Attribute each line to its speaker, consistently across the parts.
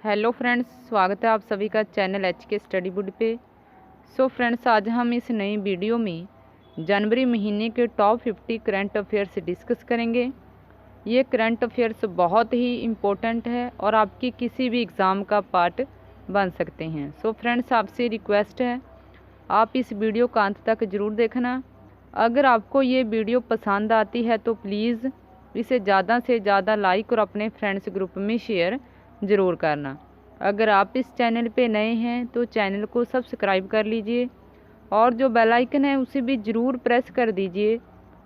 Speaker 1: Hello friends, स्वागत है आप सभी का चैनल HK स्टडी बुड पे। सो फ्रेंड्स, आज हम इस नई वीडियो में जनवरी महीने के टॉप 50 करंट अफेयर्स डिस्कस करेंगे। ये करंट अफेयर्स बहुत ही इम्पोर्टेंट है और आपकी किसी भी एग्ज़ाम का पार्ट बन सकते हैं। सो फ्रेंड्स, आपसे रिक्वेस्ट है आप इस वीडियो का अंत तक ज़रूर देखना। अगर आपको ये वीडियो पसंद आती है तो प्लीज़ इसे ज़्यादा से ज़्यादा लाइक और अपने फ्रेंड्स ग्रुप में शेयर ज़रूर करना। अगर आप इस चैनल पे नए हैं तो चैनल को सब्सक्राइब कर लीजिए और जो बेल आइकन है उसे भी ज़रूर प्रेस कर दीजिए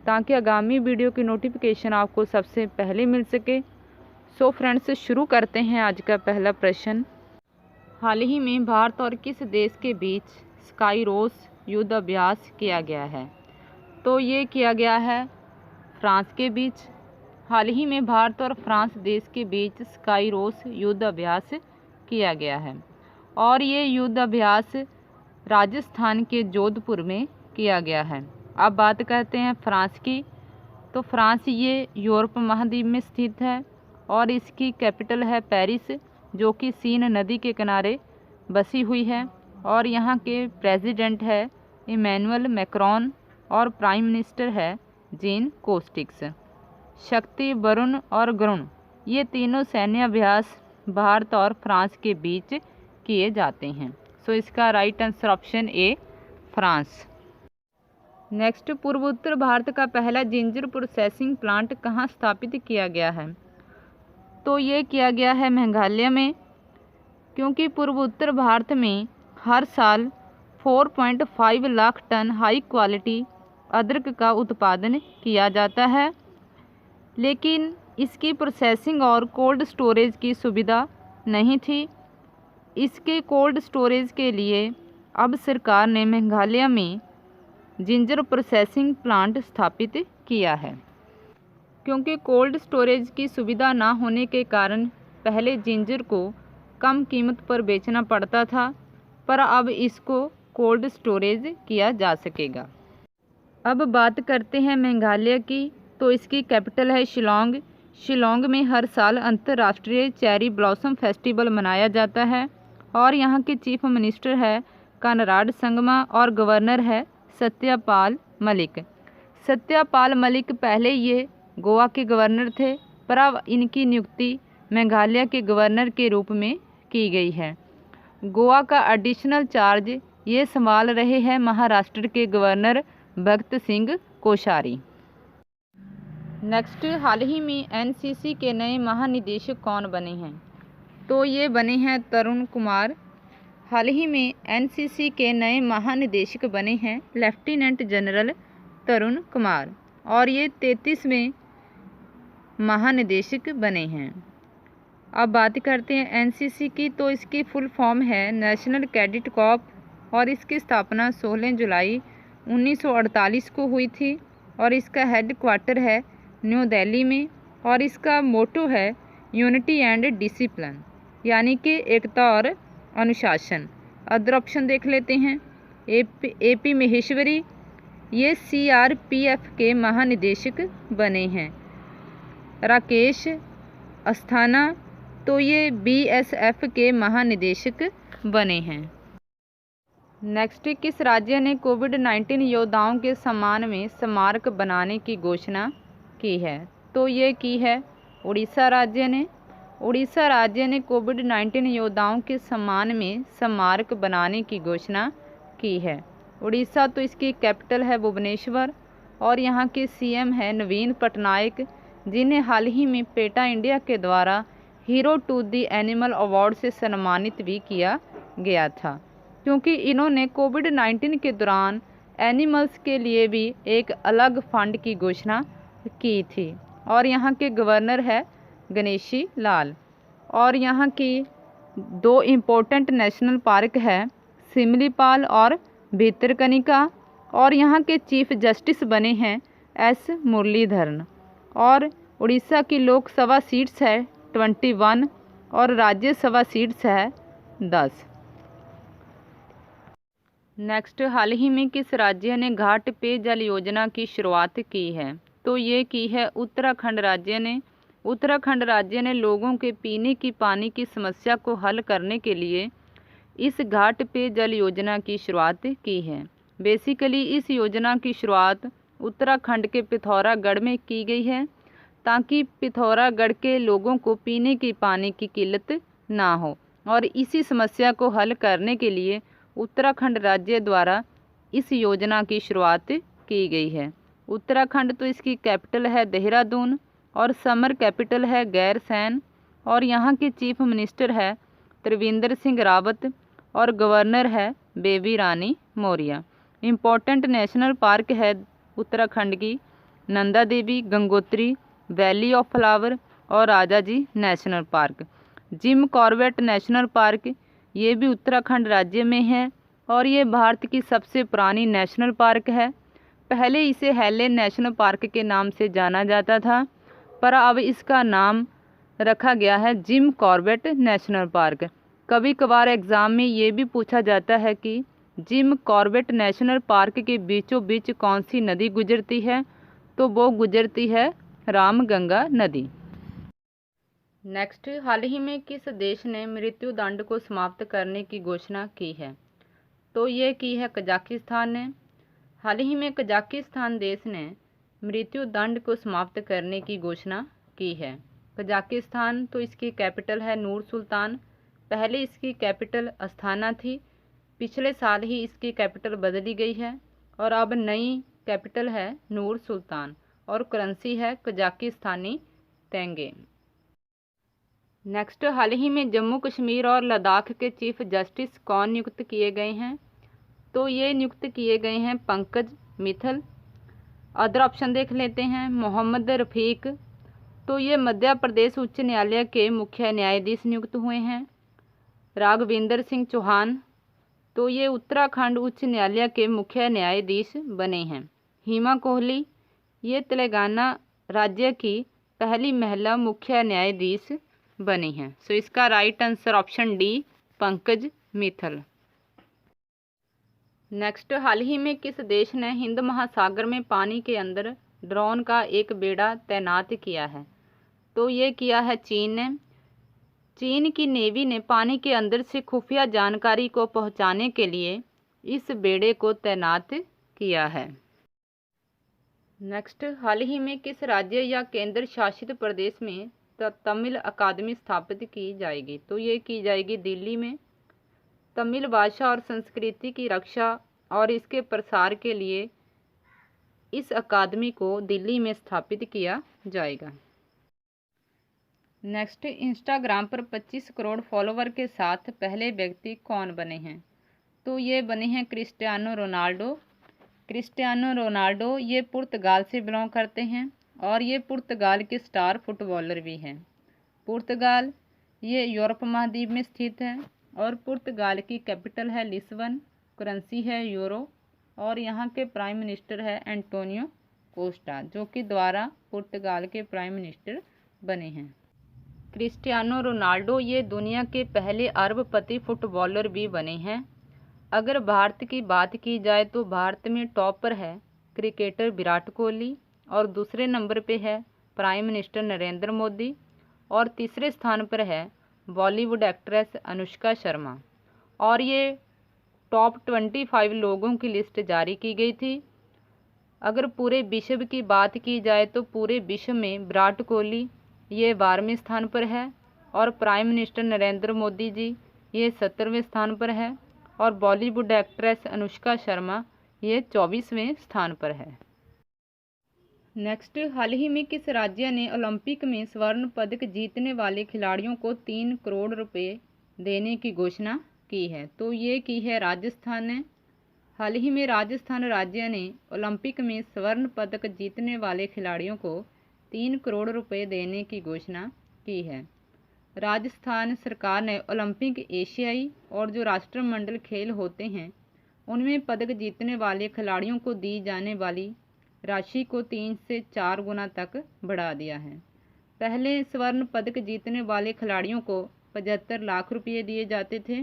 Speaker 1: ताकि आगामी वीडियो की नोटिफिकेशन आपको सबसे पहले मिल सके। सो फ्रेंड्स, शुरू करते हैं आज का पहला प्रश्न। हाल ही में भारत और किस देश के बीच स्काईरोस युद्ध अभ्यास किया गया है? तो ये किया गया है फ्रांस के बीच। हाल ही में भारत और फ्रांस देश के बीच स्काईरोस युद्ध अभ्यास किया गया है और ये युद्ध अभ्यास राजस्थान के जोधपुर में किया गया है। अब बात करते हैं फ्रांस की। तो फ्रांस ये यूरोप महाद्वीप में स्थित है और इसकी कैपिटल है पेरिस, जो कि सीन नदी के किनारे बसी हुई है। और यहाँ के प्रेसिडेंट है इमैनुअल मैक्रोन और प्राइम मिनिस्टर है जीन कोस्टिक्स। शक्ति, वरुण और गरुण, ये तीनों सैन्य अभ्यास भारत और फ्रांस के बीच किए जाते हैं। सो इसका right answer option A, France. Next, पूर्वोत्तर भारत का पहला जिंजर प्रोसेसिंग प्लांट कहाँ स्थापित किया गया है? तो ये किया गया है मेघालय में, क्योंकि पूर्वोत्तर भारत में हर साल 4.5 लाख टन हाई क्वालिटी अदरक का उत्पादन किया जाता है, लेकिन इसकी प्रोसेसिंग और कोल्ड स्टोरेज की सुविधा नहीं थी। इसके कोल्ड स्टोरेज के लिए अब सरकार ने मेघालय में जिंजर प्रोसेसिंग प्लांट स्थापित किया है, क्योंकि कोल्ड स्टोरेज की सुविधा ना होने के कारण पहले जिंजर को कम कीमत पर बेचना पड़ता था, पर अब इसको कोल्ड स्टोरेज किया जा सकेगा। अब बात करते हैं मेघालय की। तो इसकी कैपिटल है शिलोंग। शिलोंग में हर साल अंतर्राष्ट्रीय चेरी ब्लॉसम फेस्टिवल मनाया जाता है और यहाँ के चीफ मिनिस्टर है कनराड संगमा और गवर्नर है सत्यपाल मलिक। सत्यपाल मलिक पहले ये गोवा के गवर्नर थे, पर अब इनकी नियुक्ति मेघालय के गवर्नर के रूप में की गई है। गोवा का एडिशनल चार्ज ये संभाल रहे हैं महाराष्ट्र के गवर्नर भगत सिंह कोश्यारी। नेक्स्ट, हाल ही में NCC के नए महानिदेशक कौन बने हैं? तो ये बने हैं तरुण कुमार। हाल ही में NCC के नए महानिदेशक बने हैं लेफ्टिनेंट जनरल तरुण कुमार और ये 33वें महानिदेशक बने हैं। अब बात करते हैं NCC की। तो इसकी फुल फॉर्म है नेशनल कैडेट कॉर्प और इसकी स्थापना 16 जुलाई 1948 को हुई थी और इसका हेड क्वार्टर है न्यू दिल्ली में और इसका मोटो है यूनिटी एंड डिसिप्लिन, यानी कि एकता और अनुशासन। अदर ऑप्शन देख लेते हैं। AP महेश्वरी, ये CRPF के महानिदेशक बने हैं। राकेश अस्थाना, तो ये BSF के महानिदेशक बने हैं। नेक्स्ट, किस राज्य ने कोविड-19 योद्धाओं के सम्मान में स्मारक बनाने की घोषणा की है? तो ये की है उड़ीसा राज्य ने। उड़ीसा राज्य ने कोविड-19 योद्धाओं के सम्मान में स्मारक बनाने की घोषणा की है। उड़ीसा, तो इसकी कैपिटल है भुवनेश्वर और यहाँ के CM है नवीन पटनायक, जिन्हें हाल ही में पेटा इंडिया के द्वारा hero to the animal award से सम्मानित भी किया गया था, क्योंकि इन्होंने कोविड-19 के दौरान एनिमल्स के लिए भी एक अलग फंड की घोषणा की थी। और यहाँ के गवर्नर है गणेशी लाल। और यहाँ की 2 इम्पोर्टेंट नेशनल पार्क है सिमलीपाल और भितरकनिका और यहाँ के चीफ जस्टिस बने हैं S मुरलीधरन। और उड़ीसा की लोकसभा सीट्स है 21 और राज्यसभा सीट्स है 10। नेक्स्ट, हाल ही में किस राज्य ने घाट पेयजल योजना की शुरुआत की है? तो ये की है उत्तराखंड राज्य ने। उत्तराखंड राज्य ने लोगों के पीने की पानी की समस्या को हल करने के लिए इस घाट पे जल योजना की शुरुआत की है। बेसिकली इस योजना की शुरुआत उत्तराखंड के पिथौरागढ़ में की गई है ताकि पिथौरागढ़ के लोगों को पीने की पानी की किल्लत ना हो, और इसी समस्या को हल करने के लिए उत्तराखंड राज्य द्वारा इस योजना की शुरुआत की गई है। उत्तराखंड तो इसकी कैपिटल है देहरादून और समर कैपिटल है गैरसैंण, और यहाँ के चीफ मिनिस्टर है त्रिवेंद्र सिंह रावत और गवर्नर है Baby Rani Maurya. Important national park है उत्तराखंड की Nanda Devi, Gangotri, valley of flower और Rajaji national park. Jim Corbett national park ये भी उत्तराखंड राज्य में है और ये भारत की सबसे पुरानी नेशनल पार्क है। पहले इसे हेलेन नेशनल पार्क के नाम से जाना जाता था, पर अब इसका नाम रखा गया है जिम कॉर्बेट नेशनल पार्क। कभी कभार एग्ज़ाम में ये भी पूछा जाता है कि जिम कॉर्बेट नेशनल पार्क के बीचों बीच कौन सी नदी गुजरती है, तो वो गुजरती है रामगंगा नदी। नेक्स्ट, हाल ही में किस देश ने मृत्यु दंड को समाप्त करने की घोषणा की है, तो ये की है कजाकिस्तान ने। हाल ही में कजाकिस्तान देश ने मृत्यु दंड को समाप्त करने की घोषणा की है। कजाकिस्तान तो इसकी कैपिटल है नूर सुल्तान। पहले इसकी कैपिटल अस्थाना थी, पिछले साल ही इसकी कैपिटल बदली गई है और अब नई कैपिटल है नूर सुल्तान और करेंसी है कजाकिस्तानी तेंगे। नेक्स्ट, हाल ही में जम्मू कश्मीर और लद्दाख के चीफ जस्टिस कौन नियुक्त किए गए हैं, तो ये नियुक्त किए गए हैं पंकज मित्तल। अदर ऑप्शन देख लेते हैं। मोहम्मद रफ़ीक, तो ये मध्य प्रदेश उच्च न्यायालय के मुख्य न्यायाधीश नियुक्त हुए हैं। राघवेंद्र सिंह चौहान, तो ये उत्तराखंड उच्च न्यायालय के मुख्य न्यायाधीश बने हैं। हिमा कोहली, ये तेलंगाना राज्य की पहली महिला मुख्य न्यायाधीश बनी हैं। सो इसका right answer option D Pankaj Mittal. Next, हाल ही में किस देश ने हिंद महासागर में पानी के अंदर ड्रोन का एक बेड़ा तैनात किया है, तो ये किया है चीन ने। चीन की नेवी ने पानी के अंदर से खुफिया जानकारी को पहुंचाने के लिए इस बेड़े को तैनात किया है। नेक्स्ट, हाल ही में किस राज्य या केंद्र शासित प्रदेश में तमिल अकादमी स्थापित की जाएगी, तो ये की जाएगी दिल्ली में। तमिल भाषा और संस्कृति की रक्षा और इसके प्रसार के लिए इस अकादमी को दिल्ली में स्थापित किया जाएगा। नेक्स्ट, इंस्टाग्राम पर 25 करोड़ फॉलोवर के साथ पहले व्यक्ति कौन बने हैं, तो ये बने हैं क्रिस्टियानो रोनाल्डो। क्रिस्टियानो रोनाल्डो ये पुर्तगाल से बिलोंग करते हैं और ये पुर्तगाल के स्टार फुटबॉलर भी हैं। पुर्तगाल ये यूरोप महाद्वीप में स्थित है और पुर्तगाल की कैपिटल है लिस्बन, करेंसी है यूरो और यहाँ के प्राइम मिनिस्टर है एंटोनियो कोस्टा, जो कि द्वारा पुर्तगाल के प्राइम मिनिस्टर बने हैं। क्रिस्टियानो रोनाल्डो ये दुनिया के पहले अरबपति फुटबॉलर भी बने हैं। अगर भारत की बात की जाए तो भारत में टॉप पर है क्रिकेटर विराट कोहली और दूसरे नंबर पे है प्राइम मिनिस्टर नरेंद्र मोदी और तीसरे स्थान पर है बॉलीवुड एक्ट्रेस अनुष्का शर्मा। और ये टॉप 25 लोगों की लिस्ट जारी की गई थी। अगर पूरे विश्व की बात की जाए तो पूरे विश्व में विराट कोहली ये 12वें स्थान पर है और प्राइम मिनिस्टर नरेंद्र मोदी जी ये 17वें स्थान पर है और बॉलीवुड एक्ट्रेस अनुष्का शर्मा ये 24वें स्थान पर है। नेक्स्ट, हाल ही में किस राज्य ने ओलंपिक में स्वर्ण पदक जीतने वाले खिलाड़ियों को 3 करोड़ रुपए देने की घोषणा की है, तो ये की है राजस्थान ने। हाल ही में राजस्थान राज्य ने ओलंपिक में स्वर्ण पदक जीतने वाले खिलाड़ियों को 3 करोड़ रुपए देने की घोषणा की है। राजस्थान सरकार ने ओलंपिक, एशियाई और जो राष्ट्रमंडल खेल होते हैं उनमें पदक जीतने वाले खिलाड़ियों को दी जाने वाली राशि को 3 से 4 गुना तक बढ़ा दिया है। पहले स्वर्ण पदक जीतने वाले खिलाड़ियों को 75 लाख रुपये दिए जाते थे,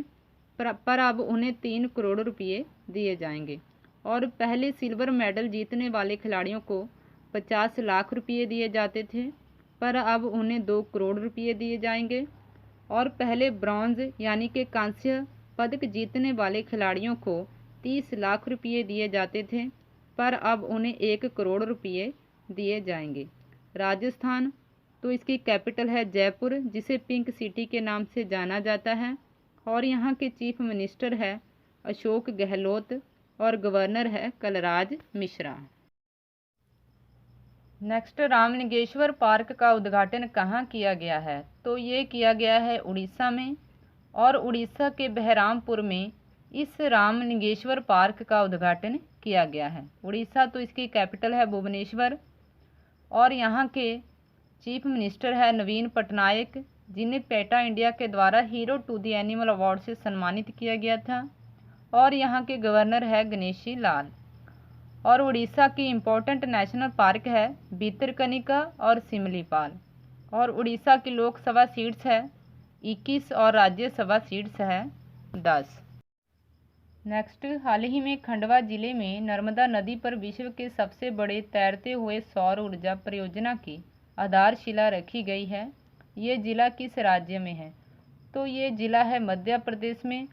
Speaker 1: पर अब उन्हें 3 करोड़ रुपये दिए जाएंगे और पहले सिल्वर मेडल जीतने वाले खिलाड़ियों को 50 लाख रुपये दिए जाते थे, पर अब उन्हें 2 करोड़ रुपये दिए जाएंगे। और पहले ब्रॉन्ज यानी कि कांस्य पदक जीतने वाले खिलाड़ियों को 30 लाख रुपये दिए जाते थे, पर अब उन्हें 1 करोड़ रुपये दिए जाएंगे। राजस्थान तो इसकी कैपिटल है जयपुर, जिसे पिंक सिटी के नाम से जाना जाता है। और यहाँ के चीफ मिनिस्टर है अशोक गहलोत और गवर्नर है कलराज मिश्रा। नेक्स्ट, रामलिंगेश्वर पार्क का उद्घाटन कहाँ किया गया है? तो ये किया गया है उड़ीसा में, और उड़ीसा के बहरामपुर में इस रामलिंगेश्वर पार्क का उद्घाटन किया गया है। उड़ीसा तो इसकी कैपिटल है भुवनेश्वर, और यहाँ के चीफ मिनिस्टर है नवीन पटनायक, जिन्हें पेटा इंडिया के द्वारा hero to the animal award से सम्मानित किया गया था। और यहाँ के गवर्नर है गणेशी लाल। और उड़ीसा की इम्पोर्टेंट नेशनल पार्क है भितरकनिका और सिमलीपाल। और उड़ीसा की लोकसभा सीट्स है 21 और राज्यसभा सीट्स है 10। नेक्स्ट, हाल ही में खंडवा जिले में नर्मदा नदी पर विश्व के सबसे बड़े तैरते हुए सौर ऊर्जा परियोजना की आधारशिला रखी गई है। ये जिला किस राज्य में है? तो ये जिला है मध्य प्रदेश में।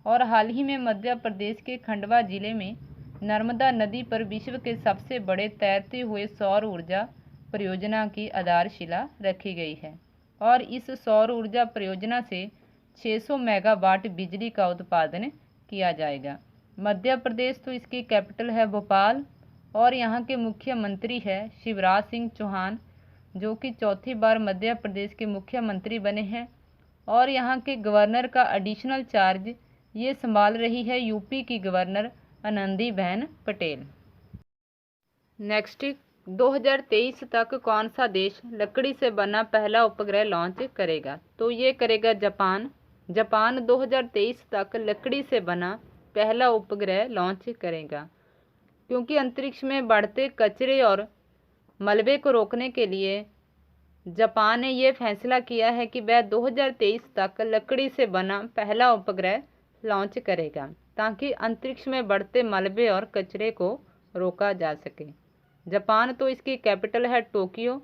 Speaker 1: और हाल ही में मध्य प्रदेश के खंडवा जिले में नर्मदा नदी पर विश्व के सबसे बड़े तैरते हुए सौर ऊर्जा परियोजना की आधारशिला रखी गई है। और इस सौर ऊर्जा परियोजना से 600 मेगावाट बिजली का उत्पादन किया जाएगा। मध्य प्रदेश तो इसकी कैपिटल है भोपाल, और यहाँ के मुख्यमंत्री है शिवराज सिंह चौहान, जो कि चौथी बार मध्य प्रदेश के मुख्यमंत्री बने हैं। और यहाँ के गवर्नर का एडिशनल चार्ज ये संभाल रही है यूपी की गवर्नर आनंदीबेन पटेल। नेक्स्ट, 2023 तक कौन सा देश लकड़ी से बना पहला उपग्रह लॉन्च करेगा? तो ये करेगा जापान। जापान 2023 तक लकड़ी से बना पहला उपग्रह लॉन्च करेगा, क्योंकि अंतरिक्ष में बढ़ते कचरे और मलबे को रोकने के लिए जापान ने ये फैसला किया है कि वह 2023 तक लकड़ी से बना पहला उपग्रह लॉन्च करेगा, ताकि अंतरिक्ष में बढ़ते मलबे और कचरे को रोका जा सके। जापान तो इसकी कैपिटल है टोक्यो,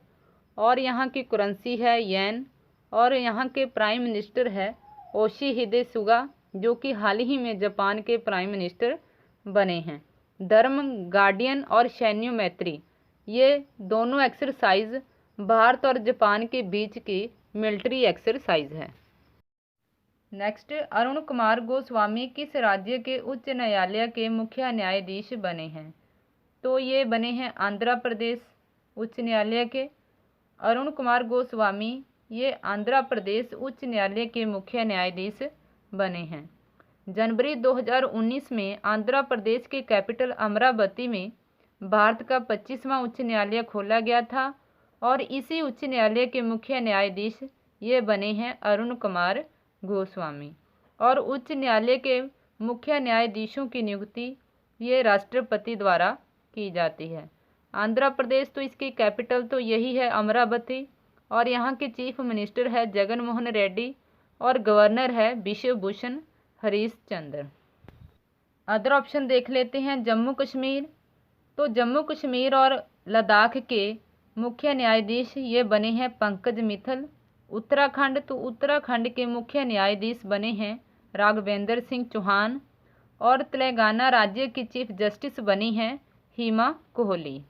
Speaker 1: और यहाँ की करेंसी है येन। और यहाँ के प्राइम मिनिस्टर है योशिहिदे सुगा, जो कि हाल ही में जापान के प्राइम मिनिस्टर बने हैं। धर्म गार्डियन और सैन्य मैत्री, ये दोनों एक्सरसाइज भारत और जापान के बीच की मिलिट्री एक्सरसाइज है। नेक्स्ट, अरुण कुमार गोस्वामी किस राज्य के उच्च न्यायालय के मुख्य न्यायाधीश बने हैं? तो ये बने हैं आंध्र प्रदेश उच्च न्यायालय के। अरुण कुमार गोस्वामी ये आंध्र प्रदेश उच्च न्यायालय के मुख्य न्यायाधीश बने हैं। जनवरी 2019 में आंध्र प्रदेश के कैपिटल अमरावती में भारत का 25वां उच्च न्यायालय खोला गया था, और इसी उच्च न्यायालय के मुख्य न्यायाधीश ये बने हैं अरुण कुमार गोस्वामी। और उच्च न्यायालय के मुख्य न्यायाधीशों की नियुक्ति ये राष्ट्रपति द्वारा की जाती है। आंध्र प्रदेश तो इसकी कैपिटल तो यही है अमरावती, और यहाँ के चीफ मिनिस्टर है जगन मोहन रेड्डी, और गवर्नर है विश्व भूषण हरीश चंद्र। अदर ऑप्शन देख लेते हैं। जम्मू कश्मीर, तो जम्मू कश्मीर और लद्दाख के मुख्य न्यायाधीश ये बने हैं पंकज मित्तल। उत्तराखंड, तो उत्तराखंड के मुख्य न्यायाधीश बने हैं राघवेंद्र सिंह चौहान। और तेलंगाना राज्य की चीफ जस्टिस बनी हैं हिमा कोहली।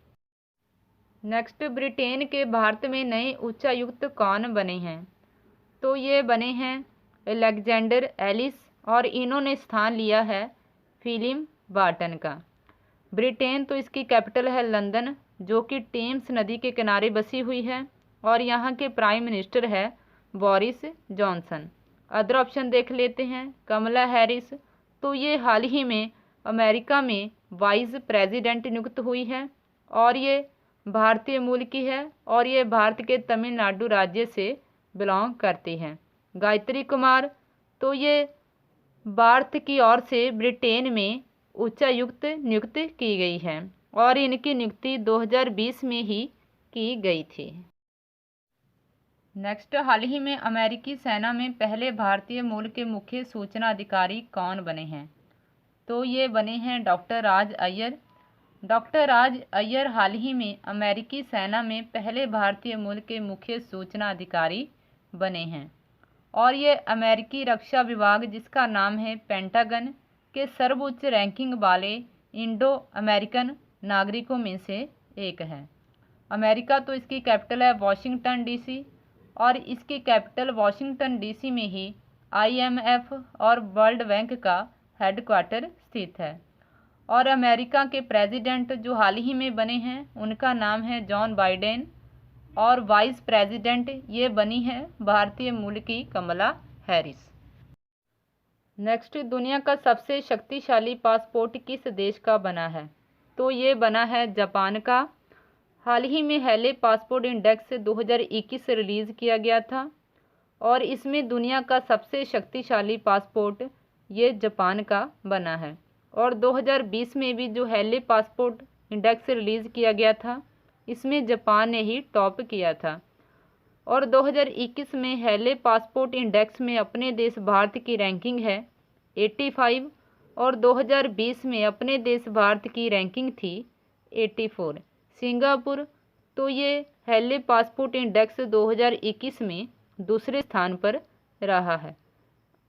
Speaker 1: नेक्स्ट, ब्रिटेन के भारत में नए उच्चायुक्त कौन बने हैं? तो ये बने हैं अलेक्जेंडर एलिस, और इन्होंने स्थान लिया है फिलिप बार्टन का। ब्रिटेन तो इसकी कैपिटल है लंदन, जो कि टेम्स नदी के किनारे बसी हुई है, और यहाँ के प्राइम मिनिस्टर है बोरिस जॉनसन। अदर ऑप्शन देख लेते हैं। कमला हैरिस, तो ये हाल ही में अमेरिका में वाइस प्रेसिडेंट नियुक्त हुई है, और ये भारतीय मूल की है, और ये भारत के तमिलनाडु राज्य से बिलोंग करती हैं। गायत्री कुमार, तो ये भारत की ओर से ब्रिटेन में उच्चायुक्त नियुक्त की गई है, और इनकी नियुक्ति 2020 में ही की गई थी। नेक्स्ट, हाल ही में अमेरिकी सेना में पहले भारतीय मूल के मुख्य सूचना अधिकारी कौन बने हैं? तो ये बने हैं डॉक्टर राज अय्यर। डॉक्टर राज अय्यर हाल ही में अमेरिकी सेना में पहले भारतीय मूल के मुख्य सूचना अधिकारी बने हैं और ये अमेरिकी रक्षा विभाग, जिसका नाम है पेंटागन, के सर्वोच्च रैंकिंग वाले इंडो अमेरिकन नागरिकों में से एक है। अमेरिका तो इसकी कैपिटल है वॉशिंगटन डीसी और इसकी कैपिटल वॉशिंगटन डीसी में ही IMF और वर्ल्ड बैंक का हेडक्वार्टर स्थित है। और अमेरिका के प्रेसिडेंट जो हाल ही में बने हैं उनका नाम है जॉन बाइडेन और वाइस प्रेसिडेंट ये बनी है भारतीय मूल की कमला हैरिस। नेक्स्ट, दुनिया का सबसे शक्तिशाली पासपोर्ट किस देश का बना है? तो ये बना है जापान का। हाल ही में हेले पासपोर्ट इंडेक्स 2021 रिलीज़ किया गया था और इसमें दुनिया का सबसे शक्तिशाली पासपोर्ट ये जापान का बना है। और 2020 में भी जो हेले पासपोर्ट इंडेक्स रिलीज़ किया गया था इसमें जापान ने ही टॉप किया था। और 2021 में हेले पासपोर्ट इंडेक्स में अपने देश भारत की रैंकिंग है 85 और 2020 में अपने देश भारत की रैंकिंग थी 84। सिंगापुर तो ये हेले पासपोर्ट इंडेक्स 2021 में दूसरे स्थान पर रहा है।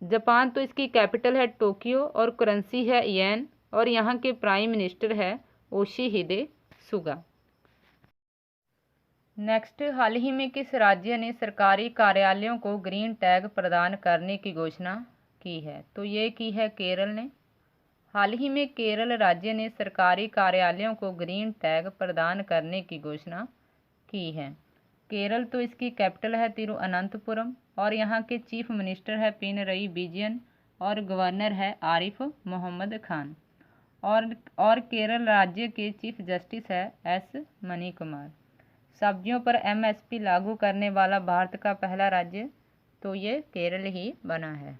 Speaker 1: जापान तो इसकी कैपिटल है टोक्यो और करेंसी है येन और यहाँ के प्राइम मिनिस्टर है योशिहिदे सुगा। नेक्स्ट, हाल ही में किस राज्य ने सरकारी कार्यालयों को ग्रीन टैग प्रदान करने की घोषणा की है? तो ये की है केरल ने। हाल ही में केरल राज्य ने सरकारी कार्यालयों को ग्रीन टैग प्रदान करने की घोषणा की है। केरल तो इसकी कैपिटल है तिरुअनंतपुरम और यहाँ के चीफ मिनिस्टर है पिनरई विजयन और गवर्नर है आरिफ मोहम्मद खान और केरल राज्य के चीफ जस्टिस है S मनी कुमार। सब्जियों पर MSP लागू करने वाला भारत का पहला राज्य तो ये केरल ही बना है।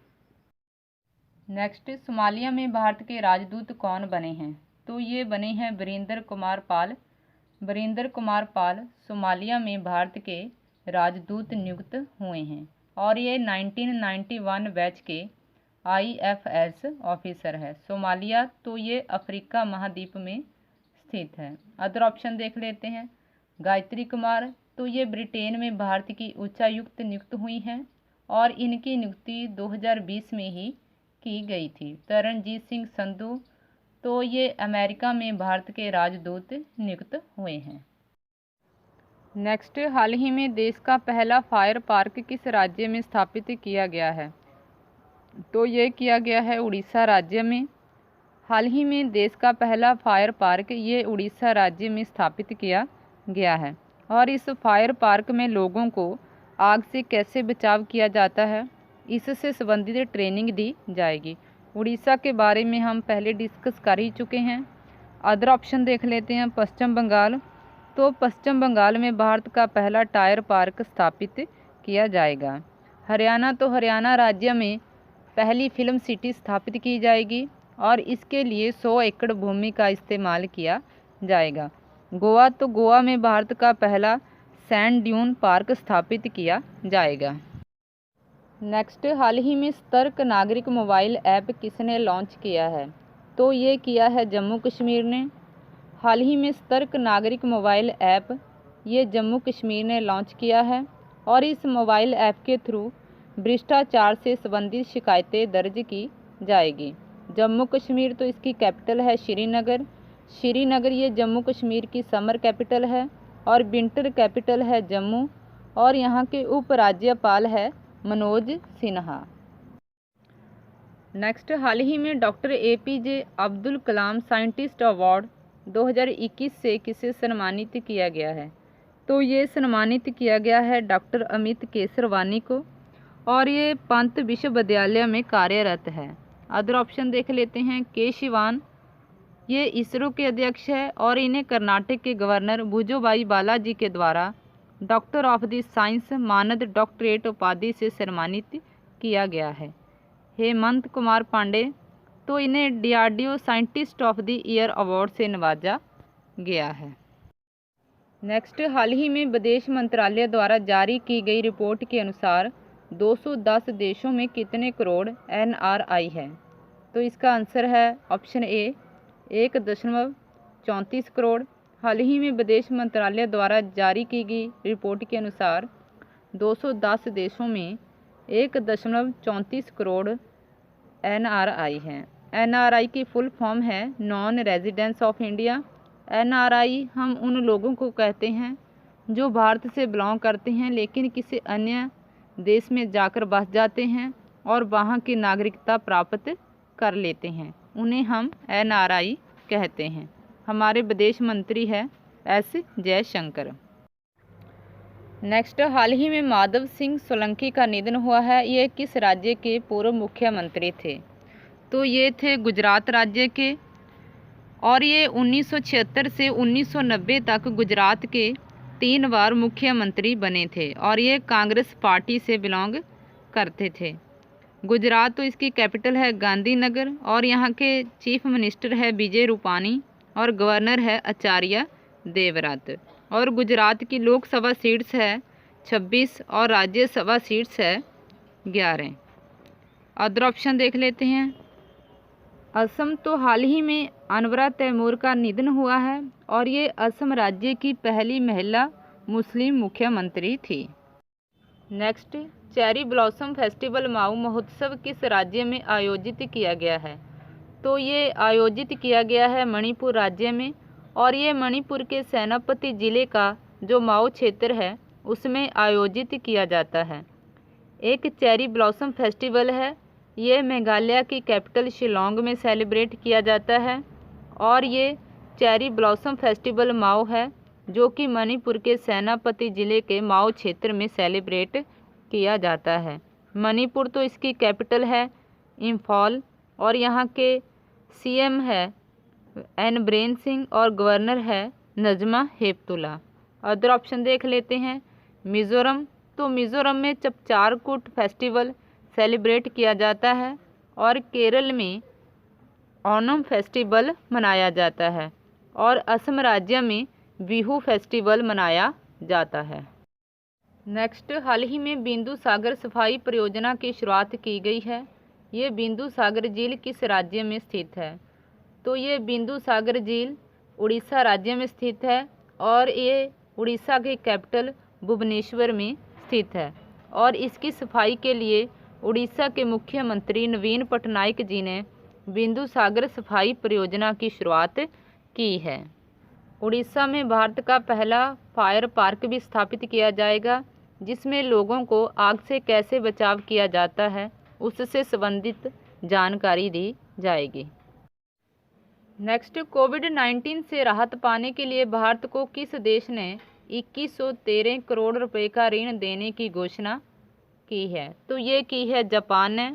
Speaker 1: नेक्स्ट, सोमालिया में भारत के राजदूत कौन बने हैं? तो ये बने हैं वीरेंद्र कुमार पाल। वीरेंद्र कुमार पाल सोमालिया में भारत के राजदूत नियुक्त हुए हैं और ये 1991 बैच के IFS ऑफिसर है। सोमालिया तो ये अफ्रीका महाद्वीप में स्थित है। अदर ऑप्शन देख लेते हैं। गायत्री कुमार तो ये ब्रिटेन में भारत की उच्चायुक्त नियुक्त हुई हैं और इनकी नियुक्ति 2020 में ही की गई थी। तरनजीत सिंह संधू तो ये अमेरिका में भारत के राजदूत नियुक्त हुए हैं। नेक्स्ट, हाल ही में देश का पहला फायर पार्क किस राज्य में स्थापित किया गया है? तो ये किया गया है उड़ीसा राज्य में। हाल ही में देश का पहला फायर पार्क ये उड़ीसा राज्य में स्थापित किया गया है और इस फायर पार्क में लोगों को आग से कैसे बचाव किया जाता है इससे संबंधित ट्रेनिंग दी जाएगी। उड़ीसा के बारे में हम पहले डिस्कस कर ही चुके हैं। अदर ऑप्शन देख लेते हैं। पश्चिम बंगाल तो पश्चिम बंगाल में भारत का पहला टायर पार्क स्थापित किया जाएगा। हरियाणा तो हरियाणा राज्य में पहली फिल्म सिटी स्थापित की जाएगी और इसके लिए 100 एकड़ भूमि का इस्तेमाल किया जाएगा। गोवा तो गोवा में भारत का पहला सैंड ड्यून पार्क स्थापित किया जाएगा। नेक्स्ट, हाल ही में सतर्क नागरिक मोबाइल ऐप किसने लॉन्च किया है? तो ये किया है जम्मू कश्मीर ने। हाल ही में सतर्क नागरिक मोबाइल ऐप ये जम्मू कश्मीर ने लॉन्च किया है और इस मोबाइल ऐप के थ्रू भ्रष्टाचार से संबंधित शिकायतें दर्ज की जाएगी। जम्मू कश्मीर तो इसकी कैपिटल है श्रीनगर। श्रीनगर ये जम्मू कश्मीर की समर कैपिटल है और विंटर कैपिटल है जम्मू और यहाँ के उपराज्यपाल है मनोज सिन्हा। नेक्स्ट, हाल ही में doctor APJ Abdul Kalam scientist award 2021 से किसे सम्मानित किया गया है? तो ये सम्मानित किया गया है डॉक्टर अमित केसरवानी को और ये पंत विश्वविद्यालय में कार्यरत है। अदर ऑप्शन देख लेते हैं। के शिवान ये इसरो के अध्यक्ष है और इन्हें कर्नाटक के गवर्नर वजुभाई बालाजी के द्वारा डॉक्टर ऑफ द साइंस मानद डॉक्टरेट उपाधि से सम्मानित किया गया है। हेमंत कुमार पांडे तो इन्हें DRDO scientist of the year award से नवाजा गया है। नेक्स्ट, हाल ही में विदेश मंत्रालय द्वारा जारी की गई रिपोर्ट के अनुसार 210 देशों में कितने करोड़ NRI है? तो इसका आंसर है ऑप्शन A 1.64 34 करोड़। हाल ही में विदेश मंत्रालय द्वारा जारी की गई रिपोर्ट के अनुसार 210 देशों में 1.34 करोड़ NRI हैं। NRI की फुल फॉर्म है non residence of India. NRI हम उन लोगों को कहते हैं जो भारत से बिलोंग करते हैं लेकिन किसी अन्य देश में जाकर बस जाते हैं और वहाँ की नागरिकता प्राप्त कर लेते हैं, उन्हें हम NRI कहते हैं। हमारे विदेश मंत्री है S जयशंकर। नेक्स्ट, हाल ही में माधव सिंह सोलंकी का निधन हुआ है। ये किस राज्य के पूर्व मुख्यमंत्री थे? तो ये थे गुजरात राज्य के, और ये 1976 से 1990 तक गुजरात के 3 बार मुख्यमंत्री बने थे और ये कांग्रेस पार्टी से बिलोंग करते थे। गुजरात तो इसकी कैपिटल है गांधीनगर और यहाँ के चीफ मिनिस्टर है विजय रूपानी और गवर्नर है आचार्य देवव्रत। और गुजरात की लोकसभा सीट्स है 26 और राज्यसभा सीट्स है 11। अदर ऑप्शन देख लेते हैं। असम तो हाल ही में अनवरा तैमूर का निधन हुआ है और ये असम राज्य की पहली महिला मुस्लिम मुख्यमंत्री थी। नेक्स्ट, चेरी ब्लॉसम फेस्टिवल माऊ महोत्सव किस राज्य में आयोजित किया गया है? तो ये आयोजित किया गया है मणिपुर राज्य में, और ये मणिपुर के सेनापति जिले का जो माऊ क्षेत्र है उसमें आयोजित किया जाता है। एक चेरी ब्लॉसम फेस्टिवल है, ये मेघालय की कैपिटल शिलोंग में सेलिब्रेट किया जाता है, और ये चेरी ब्लॉसम फेस्टिवल माऊ है जो कि मणिपुर के सेनापति जिले के माऊ क्षेत्र में सेलिब्रेट किया जाता है। मणिपुर तो इसकी कैपिटल है इम्फॉल और यहाँ के CM है N बीरेन सिंह और गवर्नर है नजमा हेपतुल्ला। अदर ऑप्शन देख लेते हैं। मिज़ोरम, तो मिज़ोरम में चपचारकूट फेस्टिवल सेलिब्रेट किया जाता है, और केरल में ओणम फेस्टिवल मनाया जाता है, और असम राज्य में बिहू फेस्टिवल मनाया जाता है। नेक्स्ट, हाल ही में बिंदु सागर सफाई परियोजना की शुरुआत की गई है। ये बिंदु सागर झील किस राज्य में स्थित है? तो ये बिंदु सागर झील उड़ीसा राज्य में स्थित है, और ये उड़ीसा के कैपिटल भुवनेश्वर में स्थित है, और इसकी सफाई के लिए उड़ीसा के मुख्यमंत्री नवीन पटनायक जी ने बिंदु सागर सफाई परियोजना की शुरुआत की है। उड़ीसा में भारत का पहला फायर पार्क भी स्थापित किया जाएगा, जिसमें लोगों को आग से कैसे बचाव किया जाता है उससे संबंधित जानकारी दी जाएगी। नेक्स्ट, कोविड-19 से राहत पाने के लिए भारत को किस देश ने 2113 करोड़ रुपए का ऋण देने की घोषणा की है? तो ये की है जापान ने।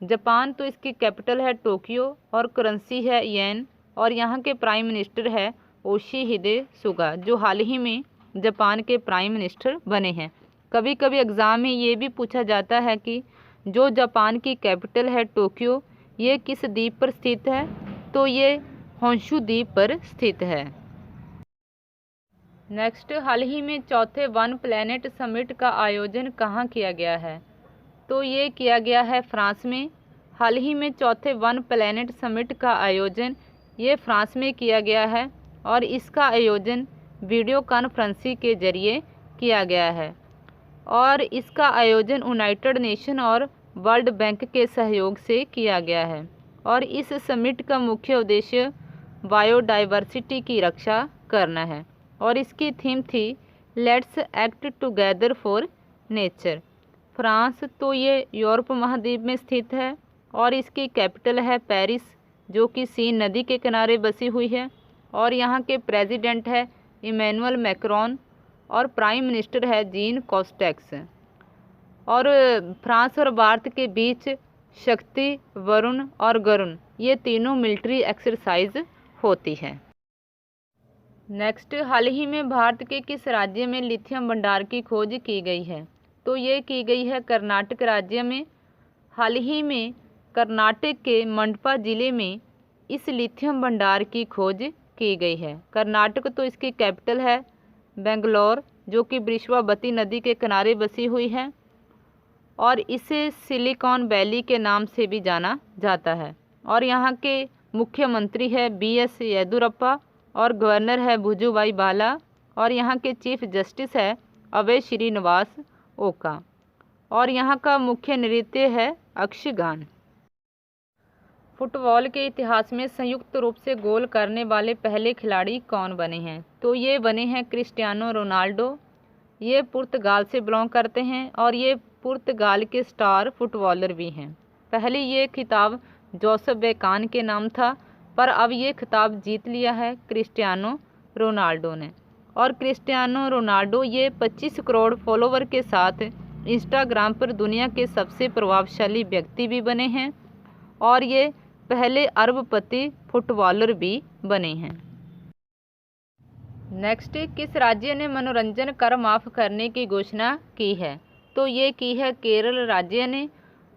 Speaker 1: जापान तो इसकी कैपिटल है टोक्यो और करेंसी है येन, और यहाँ के प्राइम मिनिस्टर है योशिहिदे सुगा, जो हाल ही में जापान के प्राइम मिनिस्टर बने हैं। कभी कभी एग्ज़ाम में ये भी पूछा जाता है कि जो जापान की कैपिटल है टोक्यो, ये किस द्वीप पर स्थित है? तो ये होंशु द्वीप पर स्थित है। नेक्स्ट, हाल ही में चौथे वन प्लैनेट समिट का आयोजन कहाँ किया गया है? तो ये किया गया है फ्रांस में। हाल ही में चौथे वन प्लैनेट समिट का आयोजन ये फ्रांस में किया गया है, और इसका आयोजन वीडियो कॉन्फ्रेंसिंग के जरिए किया गया है, और इसका आयोजन यूनाइटेड नेशन और वर्ल्ड बैंक के सहयोग से किया गया है। और इस समिट का मुख्य उद्देश्य बायोडाइवर्सिटी की रक्षा करना है, और इसकी थीम थी let's act together for nature. France तो ये यूरोप महाद्वीप में स्थित है, और इसकी कैपिटल है पेरिस, जो कि सीन नदी के किनारे बसी हुई है, और यहाँ के प्रेसिडेंट है इमैनुअल मैक्रोन, और प्राइम मिनिस्टर है जीन कोस्टेक्स। और फ्रांस और भारत के बीच शक्ति, वरुण और गरुण ये तीनों मिलिट्री एक्सरसाइज होती है। नेक्स्ट, हाल ही में भारत के किस राज्य में लिथियम भंडार की खोज की गई है? तो ये की गई है कर्नाटक राज्य में। हाल ही में कर्नाटक के मंडपा जिले में इस लिथियम भंडार की खोज की गई है। कर्नाटक तो इसकी कैपिटल है बेंगलोर, जो कि बृहस्पति नदी के किनारे बसी हुई है, और इसे सिलिकॉन वैली के नाम से भी जाना जाता है। और यहाँ के मुख्यमंत्री है BS येदियुरप्पा, और गवर्नर है भुजूभाई वाला और यहाँ के चीफ जस्टिस है अभय श्रीनिवास ओका और यहाँ का मुख्य नृत्य है यक्षगान। फुटबॉल के इतिहास में संयुक्त रूप से गोल करने वाले पहले खिलाड़ी कौन बने हैं? तो ये बने हैं क्रिस्टियानो रोनाल्डो। ये पुर्तगाल से बिलोंग करते हैं और ये पुर्तगाल के स्टार फुटबॉलर भी हैं। पहले ये खिताब जोसेफ बेकान के नाम था, पर अब ये खिताब जीत लिया है क्रिस्टियानो रोनाल्डो ने। और क्रिस्टियानो रोनाल्डो ये 25 करोड़ फॉलोवर के साथ इंस्टाग्राम पर दुनिया के सबसे प्रभावशाली व्यक्ति भी बने हैं और ये पहले अरबपति फुटबॉलर भी बने हैं। नेक्स्ट, किस राज्य ने मनोरंजन कर माफ़ करने की घोषणा की है? तो ये की है केरल राज्य ने।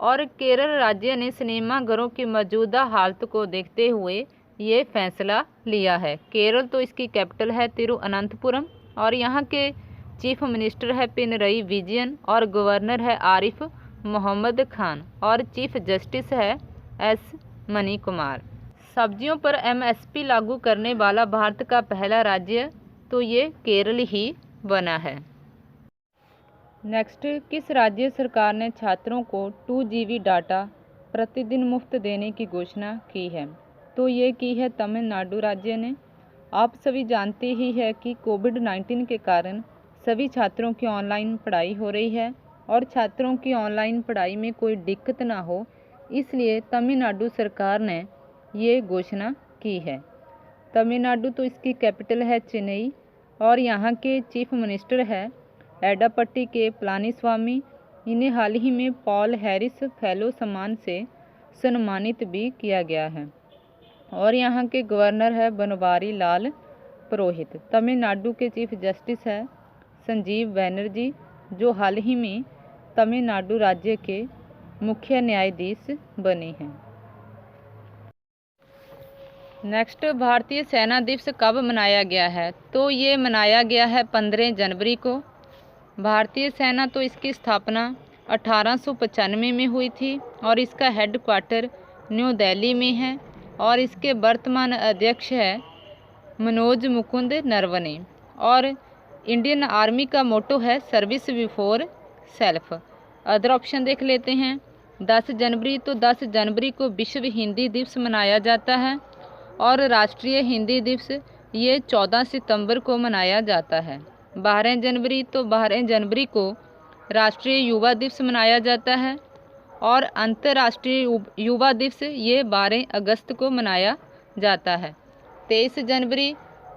Speaker 1: और केरल राज्य ने सिनेमाघरों की मौजूदा हालत को देखते हुए ये फैसला लिया है। केरल तो इसकी कैपिटल है तिरुअनंतपुरम और यहाँ के चीफ मिनिस्टर है पिनरई विजयन और गवर्नर है आरिफ मोहम्मद खान और चीफ जस्टिस है एस मनी कुमार। सब्जियों पर एमएसपी लागू करने वाला भारत का पहला राज्य तो ये केरल ही बना है। नेक्स्ट, किस राज्य सरकार ने छात्रों को 2 GB डाटा प्रतिदिन मुफ्त देने की घोषणा की है? तो ये की है तमिलनाडु राज्य ने। आप सभी जानते ही है कि कोविड-19 के कारण सभी छात्रों की ऑनलाइन पढ़ाई हो रही है और छात्रों की ऑनलाइन पढ़ाई में कोई दिक्कत ना हो, इसलिए तमिलनाडु सरकार ने ये घोषणा की है। तमिलनाडु तो इसकी कैपिटल है चेन्नई और यहाँ के चीफ मिनिस्टर है एडापट्टी के पलानीस्वामी। इन्हें हाल ही में पॉल हैरिस फेलो सम्मान से सम्मानित भी किया गया है और यहाँ के गवर्नर है बनवारी लाल पुरोहित। तमिलनाडु के चीफ जस्टिस है संजीव बैनर्जी, जो हाल ही में तमिलनाडु राज्य के मुख्य न्यायाधीश बने हैं। नेक्स्ट, भारतीय सेना दिवस कब मनाया गया है? तो ये मनाया गया है 15 जनवरी को। भारतीय सेना तो इसकी स्थापना 1895 में हुई थी और इसका हेडक्वार्टर न्यू दिल्ली में है और इसके वर्तमान अध्यक्ष है मनोज मुकुंद नरवणे और इंडियन आर्मी का मोटो है service before self. Other option देख लेते हैं। 10 जनवरी तो 10 जनवरी को विश्व हिंदी दिवस मनाया जाता है और राष्ट्रीय हिंदी दिवस ये 14 सितंबर को मनाया जाता है। 12 जनवरी तो 12 जनवरी को राष्ट्रीय युवा दिवस मनाया जाता है और अंतर्राष्ट्रीय युवा दिवस ये 12 अगस्त को मनाया जाता है। 23 जनवरी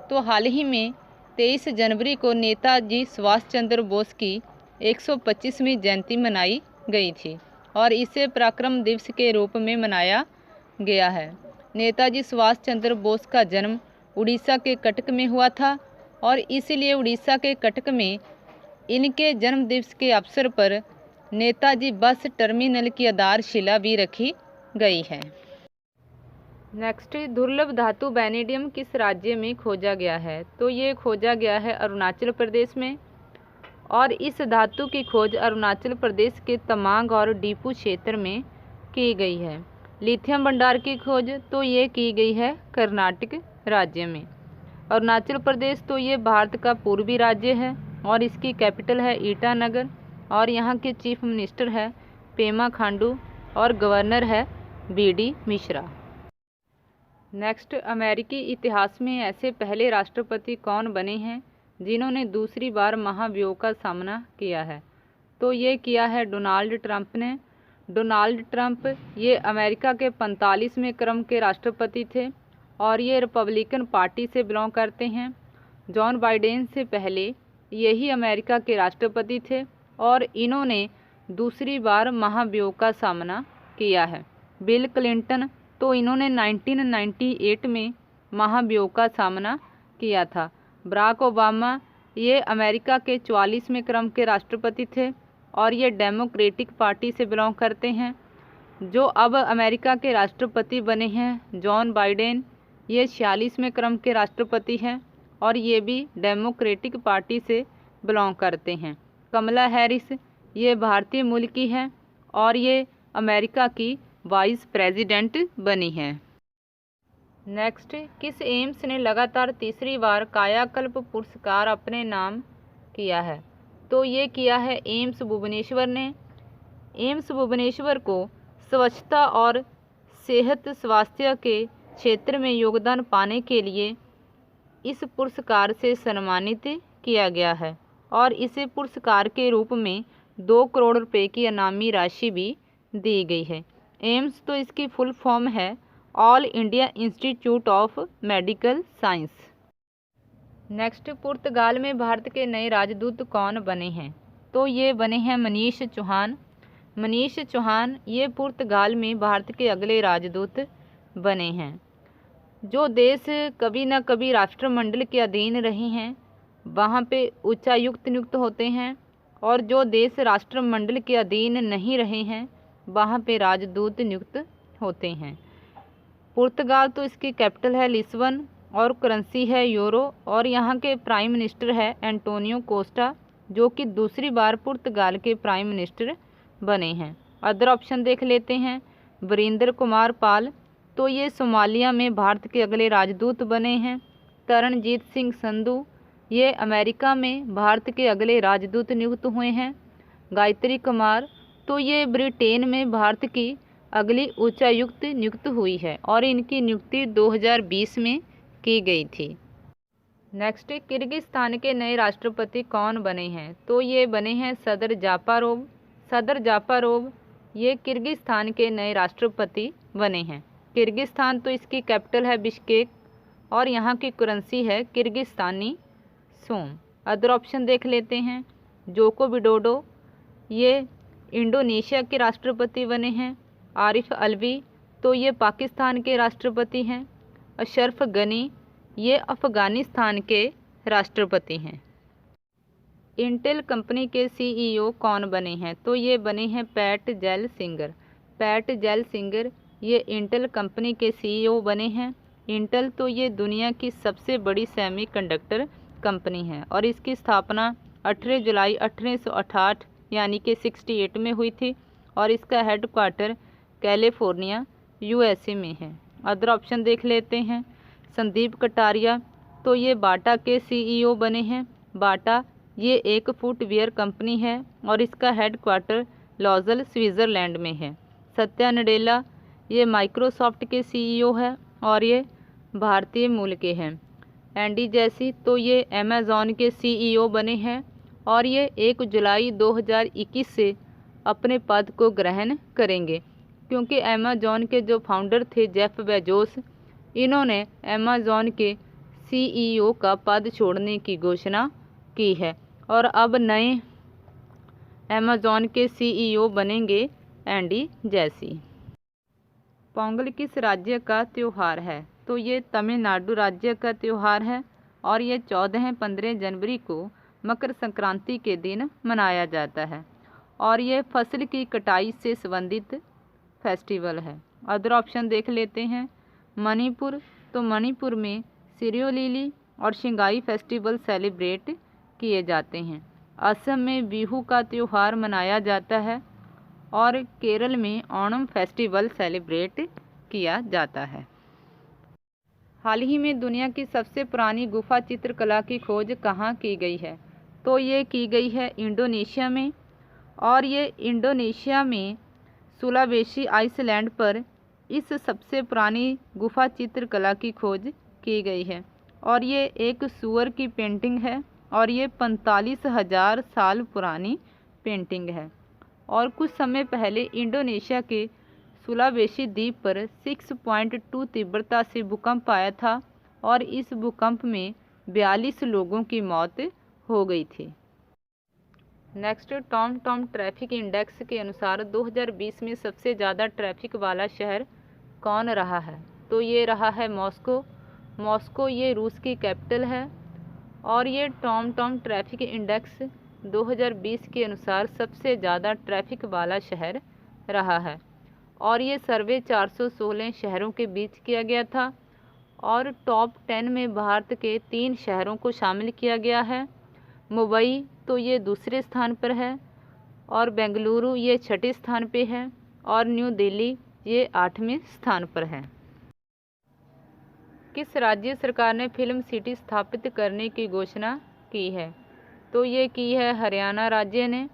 Speaker 1: तो हाल ही में 23 जनवरी को नेताजी सुभाष चंद्र बोस की 125वीं जयंती मनाई गई थी और इसे पराक्रम दिवस के रूप में मनाया गया है। नेताजी सुभाष चंद्र बोस का जन्म उड़ीसा के कटक में हुआ था और इसलिए उड़ीसा के कटक में इनके जन्म दिवस के अवसर पर नेताजी बस टर्मिनल की आधारशिला भी रखी गई है। नेक्स्ट, दुर्लभ धातु वैनेडियम किस राज्य में खोजा गया है? तो ये खोजा गया है अरुणाचल प्रदेश में और इस धातु की खोज अरुणाचल प्रदेश के तमांग और डीपू क्षेत्र में की गई है। लिथियम भंडार की खोज तो ये की गई है कर्नाटक राज्य में। अरुणाचल प्रदेश तो ये भारत का पूर्वी राज्य है और इसकी कैपिटल है ईटानगर और यहाँ के चीफ मिनिस्टर है पेमा खांडू और गवर्नर है बीडी मिश्रा। नेक्स्ट, अमेरिकी इतिहास में ऐसे पहले राष्ट्रपति कौन बने हैं जिन्होंने दूसरी बार महाभियोग का सामना किया है? तो ये किया है डोनाल्ड ट्रंप ने। डोनाल्ड ट्रंप ये अमेरिका के 45वें क्रम के राष्ट्रपति थे और ये रिपब्लिकन पार्टी से बिलोंग करते हैं। जॉन बाइडेन से पहले यही अमेरिका के राष्ट्रपति थे और इन्होंने दूसरी बार महाभियोग का सामना किया है। बिल क्लिंटन तो इन्होंने 1998 में महाभियोग का सामना किया था। बराक ओबामा ये अमेरिका के 44वें क्रम के राष्ट्रपति थे और ये डेमोक्रेटिक पार्टी से बिलोंग करते हैं। जो अब अमेरिका के राष्ट्रपति बने हैं जॉन बाइडेन ये 46वें क्रम के राष्ट्रपति हैं और ये भी डेमोक्रेटिक पार्टी से बिलोंग करते हैं। कमला हैरिस ये भारतीय मूल की हैं और ये अमेरिका की वाइस प्रेसिडेंट बनी हैं। नेक्स्ट, किस एम्स ने लगातार तीसरी बार कायाकल्प पुरस्कार अपने नाम किया है? तो ये किया है एम्स भुवनेश्वर ने। एम्स भुवनेश्वर को स्वच्छता और सेहत स्वास्थ्य के क्षेत्र में योगदान पाने के लिए इस पुरस्कार से सम्मानित किया गया है और इसे पुरस्कार के रूप में 2 करोड़ रुपए की इनामी राशि भी दी गई है। एम्स तो इसकी फुल फॉर्म है All India Institute of Medical Science. Next, पुर्तगाल में भारत के नए राजदूत कौन बने हैं? तो ये बने हैं मनीष चौहान। मनीष चौहान ये पुर्तगाल में भारत के अगले राजदूत बने हैं। जो देश कभी न कभी राष्ट्रमंडल के अधीन रहे हैं वहाँ पे उच्चायुक्त नियुक्त होते हैं, और जो देश राष्ट्रमंडल के अधीन नहीं रहे हैं वहाँ पे राजदूत नियुक्त होते हैं। पुर्तगाल तो इसकी कैपिटल है लिस्बन और करेंसी है यूरो, और यहाँ के प्राइम मिनिस्टर है एंटोनियो कोस्टा, जो कि दूसरी बार पुर्तगाल के प्राइम मिनिस्टर बने हैं। अदर ऑप्शन देख लेते हैं। वीरेंद्र कुमार पाल, तो ये सोमालिया में भारत के अगले राजदूत बने हैं। तरनजीत सिंह संधू, ये अमेरिका में भारत के अगले राजदूत नियुक्त हुए हैं। गायत्री कुमार, तो ये ब्रिटेन में भारत की अगली उच्चायुक्त नियुक्त हुई है और इनकी नियुक्ति 2020 में की गई थी। नेक्स्ट, किर्गिस्तान के नए राष्ट्रपति कौन बने हैं? तो ये बने हैं सदर जापारोव। सदर जापारोव ये किर्गिस्तान के नए राष्ट्रपति बने हैं। किर्गिस्तान तो इसकी कैपिटल है बिश्केक और यहाँ की करेंसी है किर्गिस्तानी सोम। अदर ऑप्शन देख लेते हैं। जोको विडोडो, ये इंडोनेशिया के राष्ट्रपति बने हैं। आरिफ अलवी, तो ये पाकिस्तान के राष्ट्रपति हैं। अशरफ गनी, ये अफ़गानिस्तान के राष्ट्रपति हैं। इंटेल कंपनी के सीईओ कौन बने हैं? तो ये बने हैं पैट जेलसिंगर। पैट जेलसिंगर ये इंटेल कंपनी के सीईओ बने हैं। इंटेल तो ये दुनिया की सबसे बड़ी सेमीकंडक्टर कंपनी है और इसकी स्थापना 18 जुलाई 1868 यानी कि 68 में हुई थी और इसका हेडक्वार्टर कैलिफोर्निया यूएसए में है। अदर ऑप्शन देख लेते हैं। संदीप कटारिया, तो ये बाटा के सीईओ बने हैं। बाटा ये एक फुटवियर कंपनी है और इसका हेडक्वार्टर लॉजल स्विट्ज़रलैंड में है। सत्या नडेला, ये माइक्रोसॉफ्ट के सीईओ है और ये भारतीय मूल के हैं। एंडी जैसी, तो ये अमेज़ॉन के सीईओ बने हैं और ये 1 जुलाई 2021 से अपने पद को ग्रहण करेंगे, क्योंकि अमेज़ॉन के जो फाउंडर थे जेफ बेजोस, इन्होंने अमेज़ॉन के सीईओ का पद छोड़ने की घोषणा की है और अब नए अमेज़ॉन के सीईओ बनेंगे एंडी जैसी। पोंगल किस राज्य का त्यौहार है? तो ये तमिलनाडु राज्य का त्यौहार है और ये 14-15 जनवरी को मकर संक्रांति के दिन मनाया जाता है और ये फसल की कटाई से संबंधित फेस्टिवल है। अदर ऑप्शन देख लेते हैं। मणिपुर, तो मणिपुर में सिरियोलिली और शिंगाई फेस्टिवल सेलिब्रेट किए जाते हैं। असम में बिहू का त्यौहार मनाया जाता है और केरल में ओणम फेस्टिवल सेलिब्रेट किया जाता है। हाल ही में दुनिया की सबसे पुरानी गुफा चित्रकला की खोज कहाँ की गई है? तो ये की गई है इंडोनेशिया में और ये इंडोनेशिया में सुलावेसी आइसलैंड पर इस सबसे पुरानी गुफा चित्रकला की खोज की गई है और ये एक सूअर की पेंटिंग है और ये 45,000 साल पुरानी पेंटिंग है। और कुछ समय पहले इंडोनेशिया के सुलावेसी द्वीप पर 6.2 तीव्रता से भूकंप आया था और इस भूकंप में 42 लोगों की मौत हो गई थी। नेक्स्ट, टॉम ट्रैफिक इंडेक्स के अनुसार 2020 में सबसे ज़्यादा ट्रैफिक वाला शहर कौन रहा है? तो ये रहा है मॉस्को। मॉस्को ये रूस की कैपिटल है और ये टॉम ट्रैफिक इंडेक्स 2020 के अनुसार सबसे ज़्यादा ट्रैफिक वाला शहर रहा है और ये सर्वे 416 शहरों के बीच किया गया था और टॉप 10 में भारत के 3 शहरों को शामिल किया गया है। मुंबई तो ये दूसरे स्थान पर है और बेंगलुरु ये 6ठे स्थान पे है और न्यू दिल्ली ये 8वें स्थान पर है। किस राज्य सरकार ने फिल्म सिटी स्थापित करने की घोषणा की है? तो ये की है हरियाणा राज्य ने।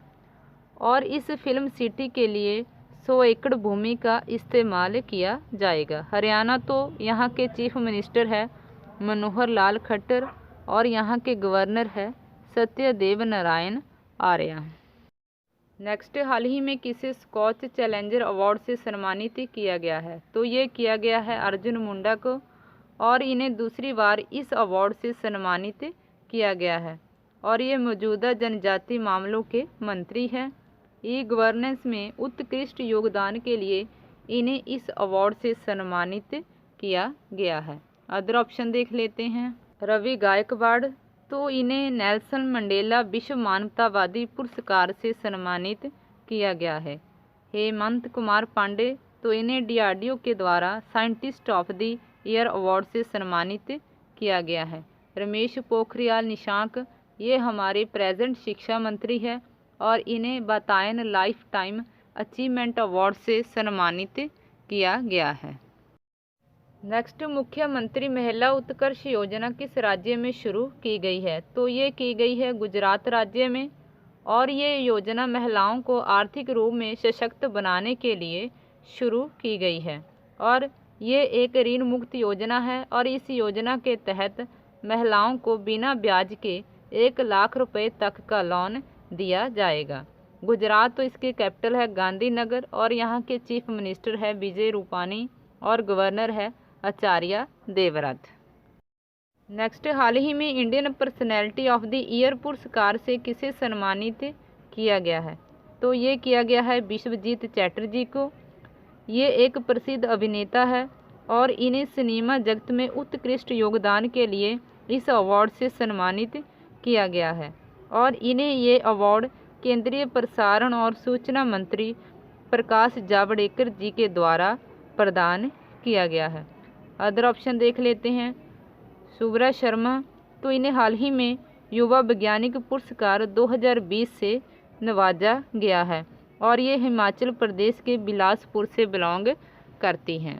Speaker 1: और इस फिल्म सिटी के लिए 100 एकड़ भूमि का इस्तेमाल किया जाएगा। हरियाणा तो यहाँ के चीफ मिनिस्टर है मनोहर लाल खट्टर और यहाँ के गवर्नर है सत्यदेव नारायण आर्य। नेक्स्ट, हाल ही में किसे स्कॉच चैलेंजर अवार्ड से सम्मानित किया गया है? तो ये किया गया है अर्जुन मुंडा को और इन्हें दूसरी बार इस अवार्ड से सम्मानित किया गया है और ये मौजूदा जनजाति मामलों के मंत्री हैं। ई गवर्नेंस में उत्कृष्ट योगदान के लिए इन्हें इस अवार्ड से सम्मानित किया गया है। अदर ऑप्शन देख लेते हैं। रवि गायकवाड़, तो इन्हें नेल्सन मंडेला विश्व मानवतावादी पुरस्कार से सम्मानित किया गया है। हेमंत कुमार पांडे, तो इन्हें DRDO के द्वारा scientist of the year award से सम्मानित किया गया है। रमेश पोखरियाल निशंक, ये हमारे प्रेजेंट शिक्षा मंत्री है और इन्हें बतायन लाइफ टाइम अचीवमेंट अवार्ड से सम्मानित किया गया है। नेक्स्ट, मुख्यमंत्री महिला उत्कर्ष योजना किस राज्य में शुरू की गई है? तो ये की गई है गुजरात राज्य में और ये योजना महिलाओं को आर्थिक रूप में सशक्त बनाने के लिए शुरू की गई है और ये एक ऋण मुक्त योजना है और इस योजना के तहत महिलाओं को बिना ब्याज के 1 लाख रुपए तक का लोन दिया जाएगा। गुजरात तो इसकी कैपिटल है गांधीनगर और यहाँ के चीफ मिनिस्टर है विजय रूपानी और गवर्नर है आचार्य देवव्रत। नेक्स्ट, हाल ही में Indian personality of the year पुरस्कार से किसे सम्मानित किया गया है? तो ये किया गया है विश्वजीत चैटर्जी को। ये एक प्रसिद्ध अभिनेता है और इन्हें सिनेमा जगत में उत्कृष्ट योगदान के लिए इस अवार्ड से सम्मानित किया गया है और इन्हें ये अवार्ड केंद्रीय प्रसारण और सूचना मंत्री प्रकाश जावड़ेकर जी के द्वारा प्रदान किया गया है। अदर ऑप्शन देख लेते हैं। सुब्रा शर्मा, तो इन्हें हाल ही में युवा वैज्ञानिक पुरस्कार 2020 से नवाजा गया है और ये हिमाचल प्रदेश के बिलासपुर से बिलोंग करती हैं।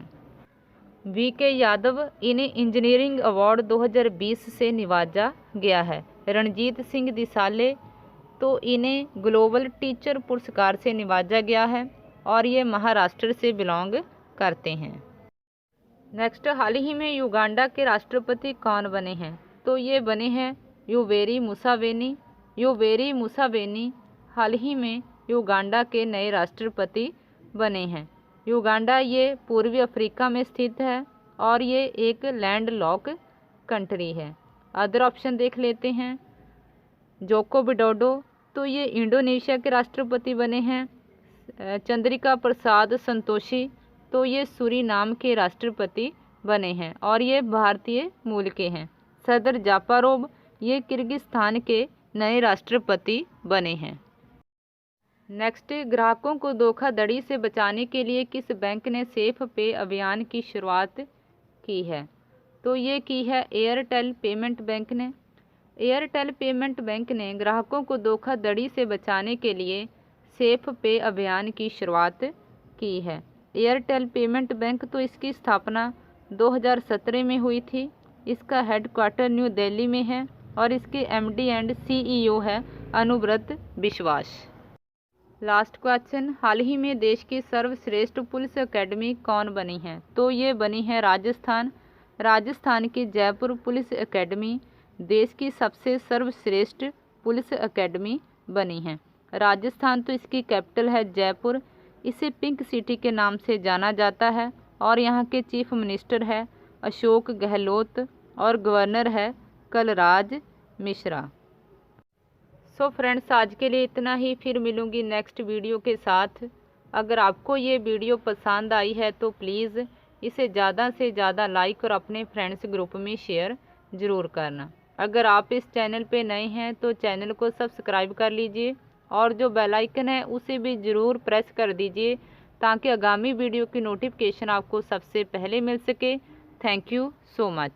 Speaker 1: VK यादव, इन्हें इंजीनियरिंग अवार्ड 2020 से नवाजा गया है। रणजीत सिंह दिसाले, तो इन्हें ग्लोबल टीचर पुरस्कार से नवाजा गया है और ये महाराष्ट्र से बिलोंग करते हैं। नेक्स्ट, हाल ही में युगांडा के राष्ट्रपति कौन बने हैं? तो ये बने हैं योवेरी मुसेवेनी। योवेरी मुसेवेनी हाल ही में युगांडा के नए राष्ट्रपति बने हैं। युगांडा ये पूर्वी अफ्रीका में स्थित है और ये एक लैंडलॉक कंट्री है। अदर ऑप्शन देख लेते हैं। जोको विडोडो, तो ये इंडोनेशिया के राष्ट्रपति बने हैं। चंद्रिका प्रसाद संतोषी, तो ये सूरीनाम के राष्ट्रपति बने हैं और ये भारतीय मूल के हैं। सदर जापारोव, ये किर्गिस्तान के नए राष्ट्रपति बने हैं। नेक्स्ट, ग्राहकों को धोखाधड़ी से बचाने के लिए किस बैंक ने सेफ पे अभियान की शुरुआत की है? तो ये की है एयरटेल पेमेंट बैंक ने। एयरटेल पेमेंट बैंक ने ग्राहकों को धोखाधड़ी से बचाने के लिए सेफ पे अभियान की शुरुआत की है। एयरटेल पेमेंट बैंक, तो इसकी स्थापना 2017 में हुई थी। इसका हेडक्वार्टर न्यू दिल्ली में है और इसके MD एंड CEO है अनुव्रत विश्वास। लास्ट क्वेश्चन, हाल ही में देश की सर्वश्रेष्ठ पुलिस एकेडमी कौन बनी है? तो ये बनी है राजस्थान। राजस्थान की जयपुर पुलिस एकेडमी देश की सबसे सर्वश्रेष्ठ पुलिस एकेडमी बनी है। राजस्थान तो इसकी कैपिटल है जयपुर। इसे पिंक सिटी के नाम से जाना जाता है और यहाँ के चीफ मिनिस्टर है अशोक गहलोत और गवर्नर है कलराज मिश्रा। सो फ्रेंड्स, आज के लिए इतना ही। फिर मिलूँगी नेक्स्ट वीडियो के साथ। अगर आपको ये वीडियो पसंद आई है तो प्लीज़ इसे ज़्यादा से ज़्यादा लाइक और अपने फ्रेंड्स ग्रुप में शेयर ज़रूर करना। अगर आप इस चैनल पे नए हैं तो चैनल को सब्सक्राइब कर लीजिए और जो बेल आइकन है उसे भी ज़रूर प्रेस कर दीजिए ताकि आगामी वीडियो की नोटिफिकेशन आपको सबसे पहले मिल सके। Thank you so much.